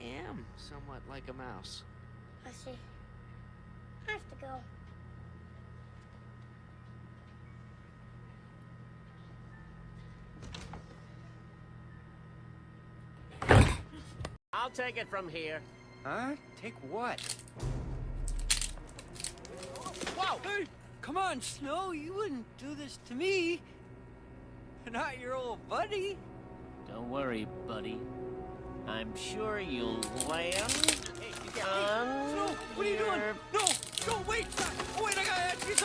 am somewhat like a mouse. I see. I have to go. I'll take it from here. Huh? Take what? Whoa! Hey, come on, Snow. You wouldn't do this to me. Not your old buddy. Don't worry, buddy. I'm sure you'll land on Snow, what are you doing? No, wait! Oh, wait, I gotta ask you something.